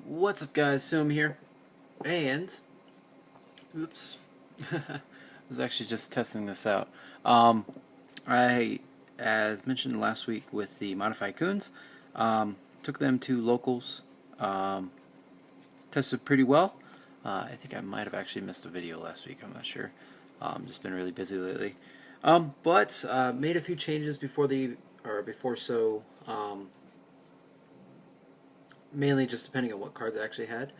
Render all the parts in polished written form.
What's up, guys? Zoom here, and oops, I was actually just testing this out. I, as mentioned last week with the modified Coons, took them to locals, tested pretty well. I think I might have actually missed a video last week. I'm not sure. Just been really busy lately. But made a few changes before so. Mainly just depending on what cards I actually had.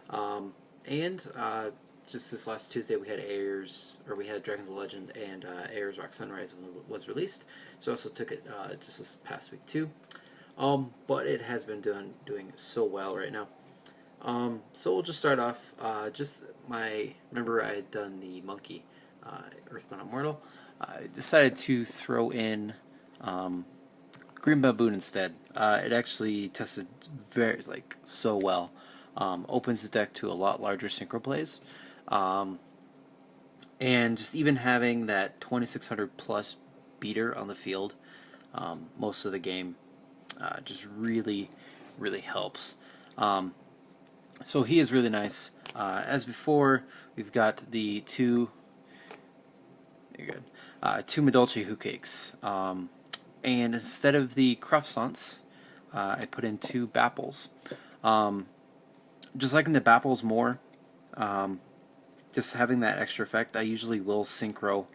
And just this last Tuesday we had Dragons of Legend and Ayers Rock Sunrise was released. So I also took it just this past week too. But it has been doing so well right now. So we'll just start off. Remember I had done the Monkey, Earthbound Immortal. I decided to throw in Green Baboon instead. It actually tested so well. Opens the deck to a lot larger synchro plays. And just even having that 2600 plus beater on the field most of the game just really helps. So he is really nice. As before, we've got the two Medolce Who Cakes. And instead of the croissants, I put in two bapples. Just liking the bapples more. Just having that extra effect, I usually will synchro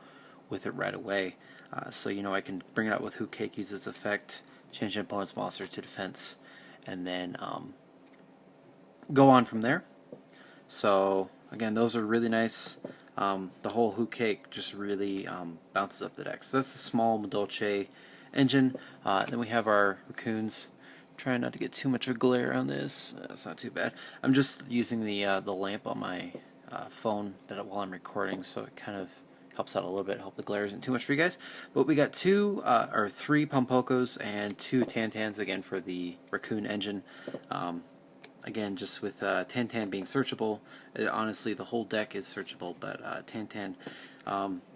with it right away. So I can bring it out with Who Cake, use its effect, change an opponent's monster to defense, and then go on from there. So again, those are really nice. The whole Who Cake just really bounces up the deck. So that's a small Medolce engine. Then we have our Coons. Trying not to get too much of a glare on this. It's not too bad. I'm just using the lamp on my phone while I'm recording, so it kind of helps out a little bit. Hope the glare isn't too much for you guys. But we got three Pompokos and two Tantans again for the Raccoon engine. Again, just with Tantan being searchable, honestly the whole deck is searchable, but Tantan,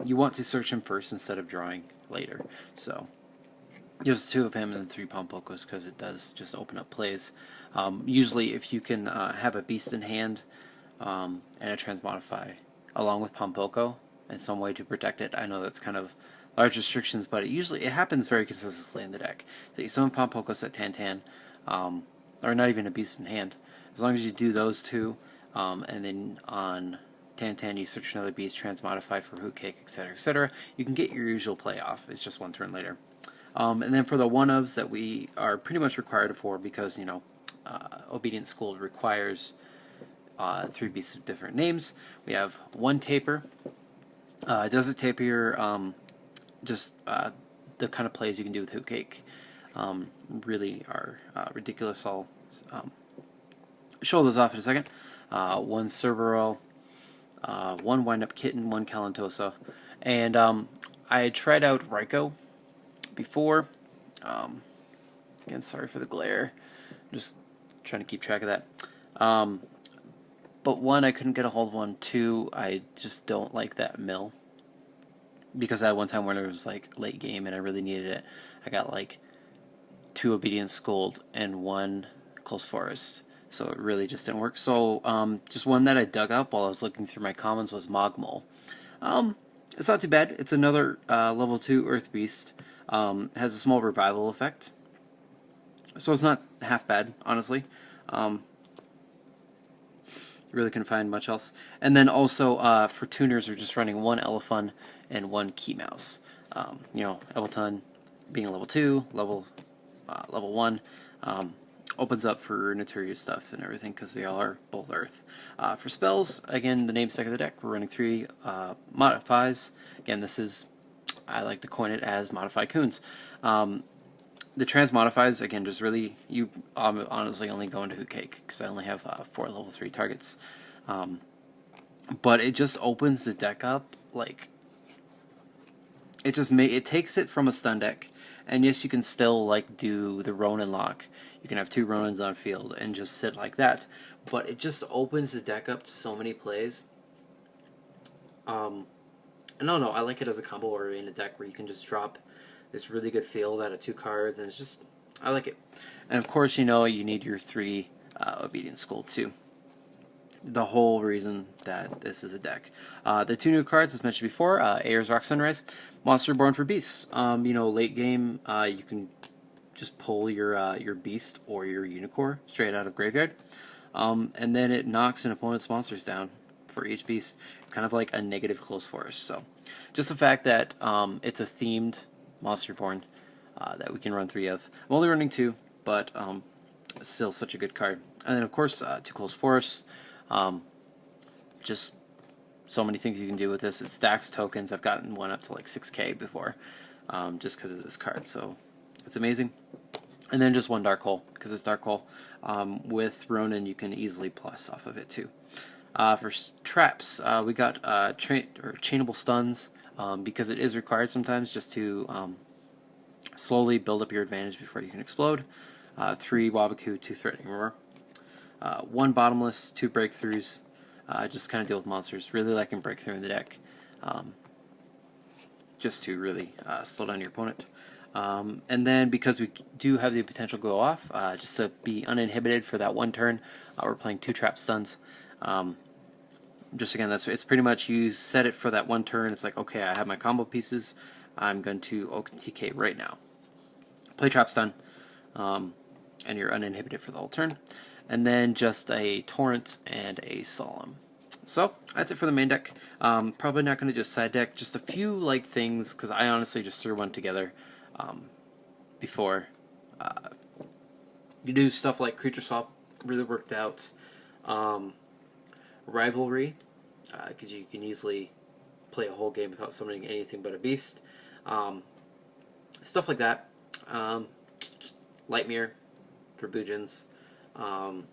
you want to search him first instead of drawing later. So just two of him and three Pompokos because it does just open up plays. Usually if you can have a beast in hand and a Transmodify along with Pompoko in some way to protect it. I know that's kind of large restrictions, but it happens very consistently in the deck. So you summon Pompokos at Tantan, or not even a beast in hand. As long as you do those two, and then on Tantan you search another beast, Transmodify for Who Cake, etc., etc., you can get your usual play off. It's just one turn later. And then for the one-ofs that we are pretty much required for, because Obedient School requires three beasts of different names, we have one Taper. Desert Tapir, just the kind of plays you can do with Who Cake really are ridiculous. I'll show those off in a second. One Cerberus, one Wind-Up Kitten, one Calantosa, and I tried out Raikou before. Again, sorry for the glare. I'm just trying to keep track of that. But one, I couldn't get a hold of one. Two, I just don't like that mill. Because I had one time when it was like late game and I really needed it. I got like two Obedient Scold and one Close Forest. So it really just didn't work. So just one that I dug up while I was looking through my commons was Mogmole. It's not too bad. It's another level 2 Earth Beast. Has a small revival effect. So it's not half bad, honestly. Really couldn't find much else. And then also for tuners, we're just running one Elephant and one Key Mouse. Elephant being level 2, level 1, opens up for Notorious stuff and everything because they all are both Earth. For spells, again, the namesake of the deck, we're running 3 modifies. Again, this is, I like to coin it as modified Coons. The Transmodifies, again, just really, you honestly only go into Who Cake because I only have 4 level 3 targets. But it just opens the deck up, like, it takes it from a stun deck. And yes, you can still like do the Ronin lock. You can have 2 Ronins on field and just sit like that. But it just opens the deck up to so many plays. I don't know, I like it as a combo or in a deck where you can just drop this really good field out of 2 cards, and it's just, I like it. And of course, you need your 3 Obedient School too. The whole reason that this is a deck. The 2 new cards, as mentioned before, Ayers Rock Sunrise, Monster Born for Beasts. Late game, you can just pull your Beast or your Unicorn straight out of graveyard, and then it knocks an opponent's monsters down for each beast. It's kind of like a negative close forest. So, just the fact that it's a themed Monster Born that we can run 3 of. I'm only running 2, but still such a good card. And then of course, 2 close forests. Just so many things you can do with this. It stacks tokens. I've gotten one up to like 6k before, just because of this card. So it's amazing. And then just 1 Dark Hole, because it's Dark Hole. With Ronin, you can easily plus off of it too. For traps, we got chainable stuns, because it is required sometimes just to slowly build up your advantage before you can explode. 3 Wabaku, 2 Threatening Roar. 1 Bottomless, 2 Breakthroughs, just kind of deal with monsters. Really liking Breakthrough in the deck, just to really slow down your opponent. And then because we do have the potential to go off, just to be uninhibited for that 1 turn, we're playing 2 Trap Stuns. Just again, it's pretty much you set it for that 1 turn. It's like, okay, I have my combo pieces. I'm going to OTK right now. Play Trap Stun, and you're uninhibited for the whole turn. And then just a Torrent and a Solemn. So that's it for the main deck. Probably not going to do a side deck. Just a few like things, because I honestly just threw one together before. You do stuff like Creature Swap, really worked out. Rivalry, because you can easily play a whole game without summoning anything but a beast. Stuff like that. Lightmere for Boojins. You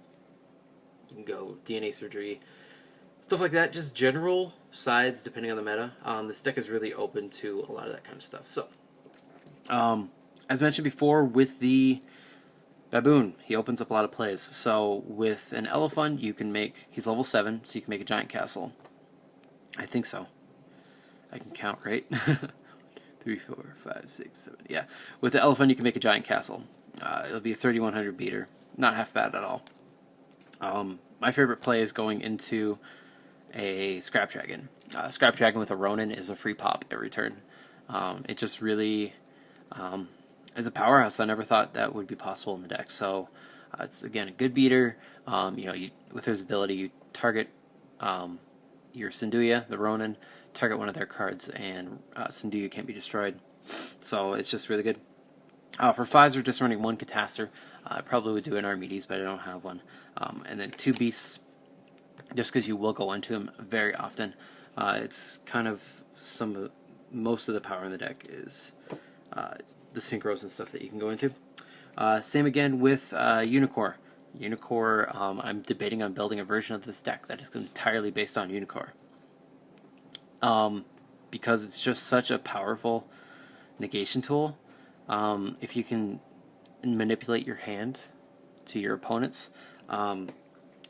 can go DNA Surgery, stuff like that. Just general sides depending on the meta. This deck is really open to a lot of that kind of stuff. So, as mentioned before, with the Baboon, he opens up a lot of plays. So with an Elephant, you can make, he's level 7, so you can make a giant castle. I think so. I can count, right? 3, 4, 5, 6, 7. Yeah. With the Elephant, you can make a giant castle. It'll be a 3100 beater. Not half bad at all. My favorite play is going into a Scrap Dragon. Scrap Dragon with a Ronin is a free pop every turn. It just really is a powerhouse. I never thought that would be possible in the deck. So it's again a good beater. With his ability, you target your Synduia, the Ronin, target one of their cards, and Synduia can't be destroyed. So it's just really good. For 5s, we're just running 1 Catastor. I probably would do an Archimedes, but I don't have one. And then 2 Beasts, just because you will go into them very often. It's kind of most of the power in the deck is the synchros and stuff that you can go into. Same again with Unicorn. Unicorn, I'm debating on building a version of this deck that is entirely based on Unicorn. Because it's just such a powerful negation tool. If you can manipulate your hand to your opponents,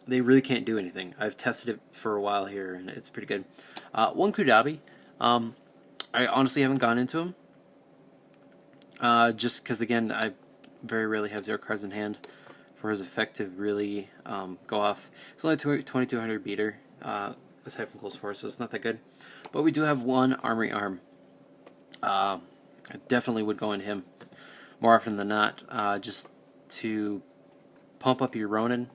they really can't do anything. I've tested it for a while here, and it's pretty good. 1 Kudabi. I honestly haven't gone into him, just because, again, I very rarely have 0 cards in hand for his effect to really go off. It's only 2200 beater, aside from close force, so it's not that good. But we do have 1 Armory Arm. I definitely would go into him more often than not, just to pump up your Ronin.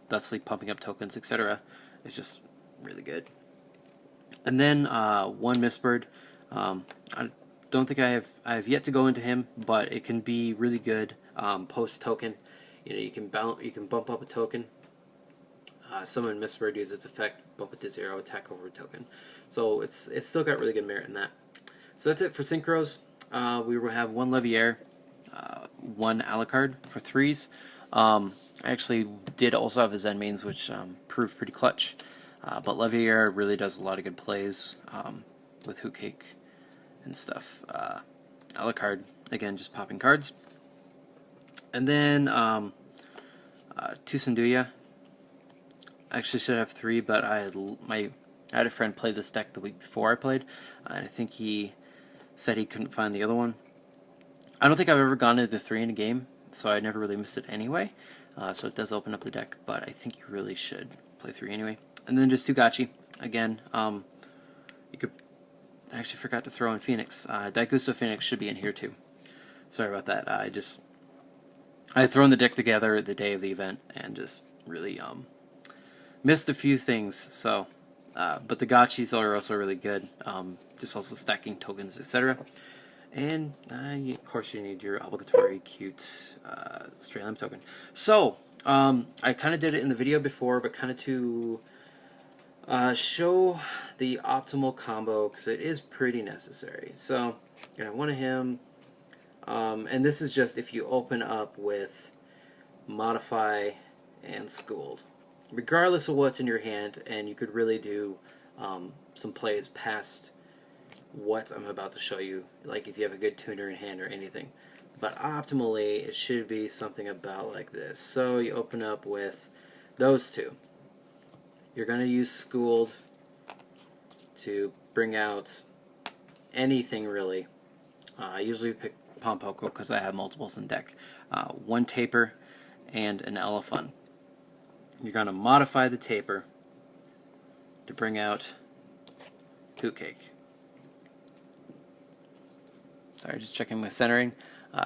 That's like pumping up tokens, etc. It's just really good. And then 1 Mistbird. I don't think I have yet to go into him, but it can be really good post token. You can bump up a token. Summon Mistbird, use its effect, bump it to 0, attack over a token. So it's still got really good merit in that. So that's it for synchros. We will have 1 Leviair, 1 Alucard for 3s. I actually did also have a Zen mains, which proved pretty clutch. But Leviair really does a lot of good plays with Hootcake and stuff. Alucard, again, just popping cards. And then 2 Synduia. I actually should have 3, but I had a friend play this deck the week before I played, and I think he said he couldn't find the other one. I don't think I've ever gone into 3 in a game, so I never really missed it anyway. so it does open up the deck, but I think you really should play 3 anyway. And then just 2 Gotchi. Again, you could... I actually forgot to throw in Phoenix. Daikuso Phoenix should be in here too. Sorry about that. I had thrown the deck together the day of the event and just really missed a few things. So, but the Gotchis are also really good. Just also stacking tokens, etc. And of course you need your obligatory cute Stray Lamb token. So I kind of did it in the video before, but kind of to show the optimal combo, because it is pretty necessary. So you're gonna have one of him, and this is just if you open up with Modify and Schooled, regardless of what's in your hand, and you could really do some plays past what I'm about to show you, like if you have a good tuner in hand or anything. But optimally, it should be something about like this. So you open up with those two. You're going to use Schooled to bring out anything really. I usually pick Pompoko because I have multiples in deck. 1 Taper and an Elephant. You're going to modify the Taper to bring out Hoot Cake. Sorry, just checking my centering.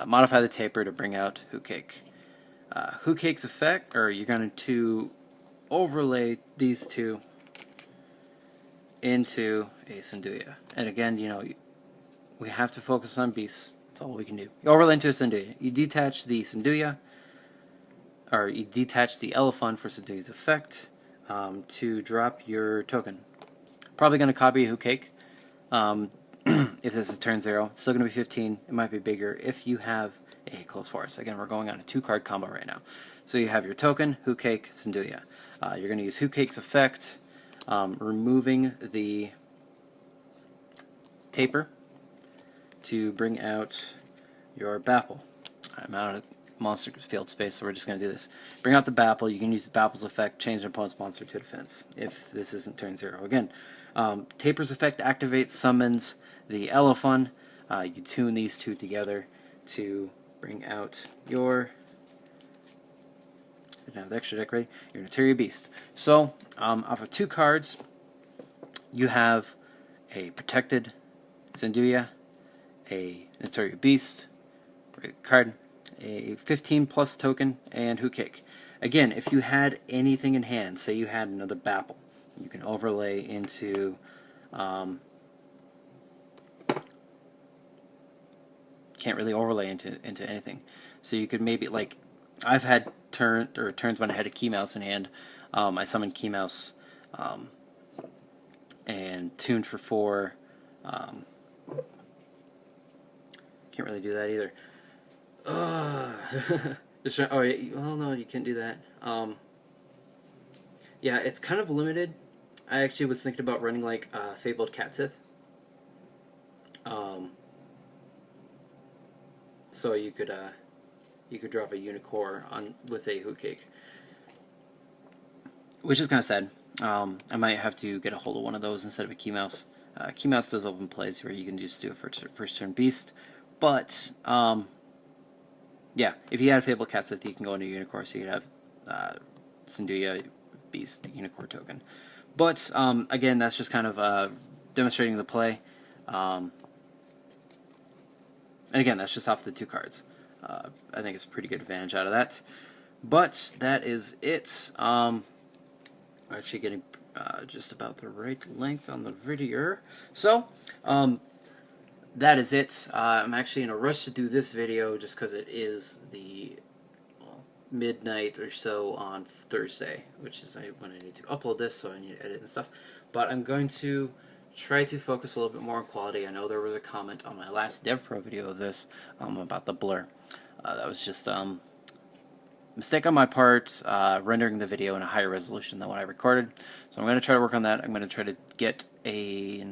Modify the Taper to bring out Hoot Cake. Hoot Cake's effect, or you're going to overlay these two into a Synduia. And again, you know, we have to focus on beasts. That's all we can do. You overlay into a Synduia. You detach the Synduia, or you detach the Elephant for Synduia's effect to drop your token. Probably going to copy a Hoot Cake. If this is turn 0, it's still going to be 15. It might be bigger if you have a Close Forest. Again, we're going on a 2-card combo right now. So you have your token, Hoot Cake, Synduia. You're going to use Hoot Cake's effect, removing the Taper to bring out your Bapple. I'm out of monster field space, so we're just going to do this. Bring out the Bapple. You can use the Bapple's effect, change an opponent's monster to defense if this isn't turn 0. Again, Taper's effect activates, summons the Elephant. You tune these two together to bring out your... Now the extra deck ready. Your Noteria Beast. So, off of 2 cards, you have a protected Synduia, a Noteria Beast, great card, a 15+ token, and Hoot Cake. Again, if you had anything in hand, say you had another Bapple, you can overlay into can't really overlay into anything. So you could maybe, like, I've had turns when I had a Key Mouse in hand. I summoned Key Mouse and tuned for 4. Can't really do that either. Just try, oh, well, no, you can't do that. Yeah, it's kind of limited. I actually was thinking about running like Fabled Catsith. So you could drop a Unicorn on with a Hoot Cake, which is kind of sad. I might have to get a hold of one of those instead of a Key Mouse. Key Mouse does open plays where you can just do a first turn Beast, but yeah, if you had Fabled Catsith, you can go into Unicorn, so you'd have Synduia, Beast, Unicorn token. But again, that's just kind of demonstrating the play. And again, that's just off the 2 cards. I think it's a pretty good advantage out of that. But that is it. I'm actually getting just about the right length on the video. So, that is it. I'm actually in a rush to do this video just because it is the midnight or so on Thursday, which is when I need to upload this, so I need to edit and stuff. But I'm going to try to focus a little bit more on quality. I know there was a comment on my last DevPro video of this about the blur. That was just mistake on my part, rendering the video in a higher resolution than what I recorded. So I'm going to try to work on that. I'm going to try to get a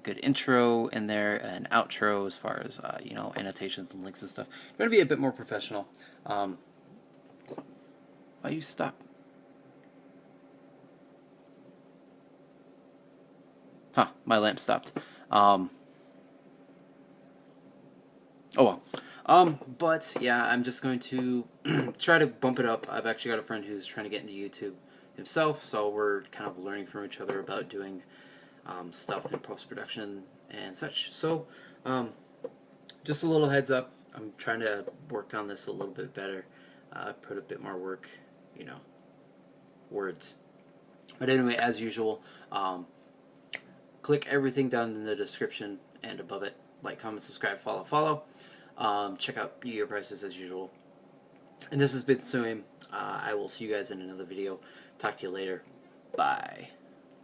good intro in there, an outro as far as you know, annotations and links and stuff. I'm going to be a bit more professional. Why you stop? Huh, my lamp stopped. Oh well. But yeah, I'm just going to try to bump it up. I've actually got a friend who's trying to get into YouTube himself, so we're kind of learning from each other about doing stuff in post-production and such. So, just a little heads up, I'm trying to work on this a little bit better, put a bit more work, you know, words. But anyway, as usual, click everything down in the description and above it. Like, comment, subscribe, follow. Check out your prices as usual. And this has been Suim. I will see you guys in another video. Talk to you later. Bye.